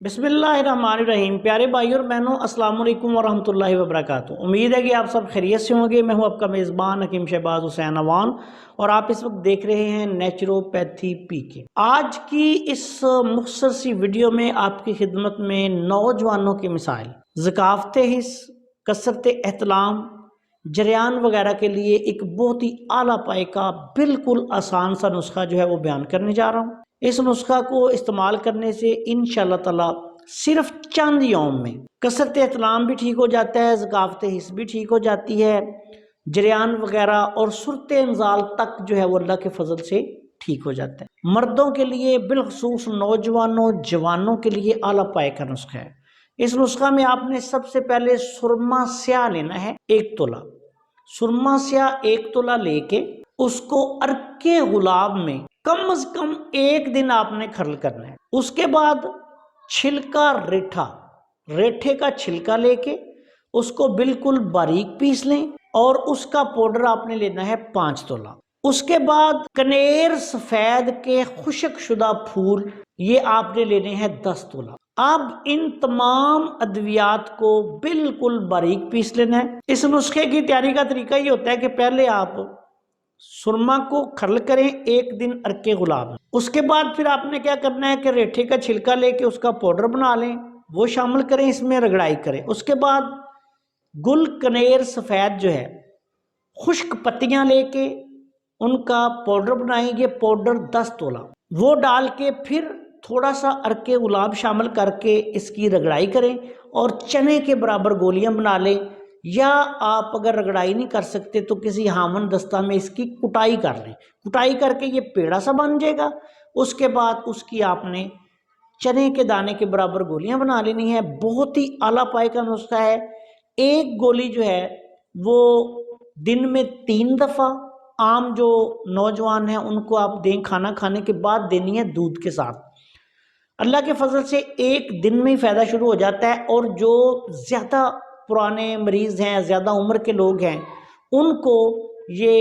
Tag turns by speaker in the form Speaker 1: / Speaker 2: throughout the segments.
Speaker 1: बिस्मिल्लाहिर्रहमानिर्रहीम। प्यारे भाई और बहनों, अस्सलाम वालेकुम वरहमतुल्लाहि वबरकातुहू। उम्मीद है कि आप सब खैरियत से होंगे। मैं हूं आपका मेज़बान हकीम शहबाज हुसैन अवान और आप इस वक्त देख रहे हैं नेचुरोपैथी पीके। आज की इस मुख्तसर सी वीडियो में आपकी खिदमत में नौजवानों की मिसाइल, ज़काफ़त हिस्स, कसरत एहतलाम, जरियान वगैरह के लिए एक बहुत ही आला पाए का बिल्कुल आसान सा नुस्खा जो है वो बयान करने जा रहा हूँ। इस नुस्खा को इस्तेमाल करने से इंशाअल्लाह ताला सिर्फ चंद यौम में कसरत एहतलाम भी ठीक हो जाता है, ज़काफ़त हिस्स भी ठीक हो जाती है, जरियान वगैरह और सूरत इंजाल तक जो है वो अल्लाह के फजल से ठीक हो जाता है। मर्दों के लिए बिलखसूस नौजवानों जवानों के लिए आला पाए का नुस्खा है। इस नुस्खा में आपने सबसे पहले सुरमा स्याह लेना है 1 तोला। सुरमा स्याह 1 तोला लेके उसको अर्के गुलाब में कम से कम 1 दिन आपने खर्ल करना है। उसके बाद छिलका रेठे का छिलका लेके उसको बिल्कुल बारीक पीस लें और उसका पाउडर आपने लेना है 5 तोला। उसके बाद कनेर सफेद के खुश्क शुदा फूल ये आपने लेने हैं 10 तोला। अब इन तमाम अद्वियात को बिल्कुल बारीक पीस लेना है। इस नुस्खे की तैयारी का तरीका ये होता है कि पहले आप सुरमा को खर्ल करें 1 दिन अर्के गुलाब। उसके बाद फिर आपने क्या करना है कि रेठे का छिलका लेके उसका पाउडर बना लें, वो शामिल करें, इसमें रगड़ाई करें। उसके बाद गुल कनेर सफ़ेद जो है खुश्क पत्तियां लेके उनका पाउडर बनाएंगे, पाउडर 10 तोला वो डाल के फिर थोड़ा सा अर्के गुलाब शामिल करके इसकी रगड़ाई करें और चने के बराबर गोलियां बना लें, या आप अगर रगड़ाई नहीं कर सकते तो किसी हामन दस्ता में इसकी कुटाई कर लें। कुटाई करके ये पेड़ा सा बन जाएगा। उसके बाद उसकी आपने चने के दाने के बराबर गोलियां बना लेनी है। बहुत ही आला पाए का नुस्खा है। एक गोली जो है वो दिन में 3 दफ़ा, आम जो नौजवान हैं उनको आप दें, खाना खाने के बाद देनी है दूध के साथ। अल्लाह के फजल से 1 दिन में ही फ़ायदा शुरू हो जाता है। और जो ज़्यादा पुराने मरीज़ हैं, ज़्यादा उम्र के लोग हैं, उनको ये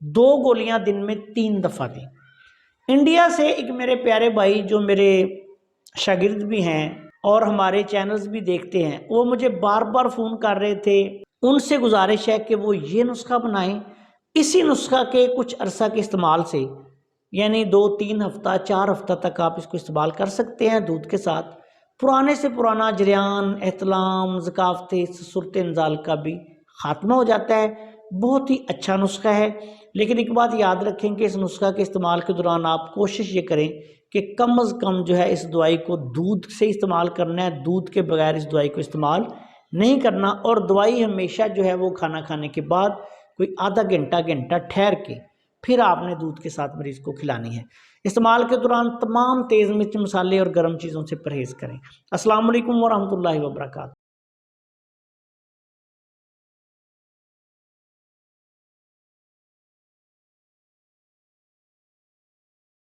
Speaker 1: 2 गोलियां दिन में 3 दफ़ा दें। इंडिया से एक मेरे प्यारे भाई जो मेरे शागिर्द भी हैं और हमारे चैनल्स भी देखते हैं, वो मुझे बार बार फ़ोन कर रहे थे। उनसे गुजारिश है कि वो ये नुस्खा बनाएं। इसी नुस्खा के कुछ अरसा के इस्तेमाल से, यानी 2-3 हफ्ता 4 हफ्ता तक आप इसको इस्तेमाल कर सकते हैं दूध के साथ। पुराने से पुराना जरियान, एहतलाम, ज़काफ़त, सूरत इंजाल का भी ख़ात्मा हो जाता है। बहुत ही अच्छा नुस्खा है। लेकिन एक बात याद रखें कि इस नुस्खा के इस्तेमाल के दौरान आप कोशिश ये करें कि कम अज़ कम जो है इस दवाई को दूध से इस्तेमाल करना है, दूध के बगैर इस दवाई को इस्तेमाल नहीं करना। और दवाई हमेशा जो है वो खाना खाने के बाद कोई आधा घंटा ठहर के फिर आपने दूध के साथ मरीज़ को खिलानी है। इस्तेमाल के दौरान तमाम तेज़ मिर्च मसाले और गर्म चीज़ों से परहेज़ करें। अस्सलाम वालेकुम वरहमतुल्लाहि वबरकातुहू।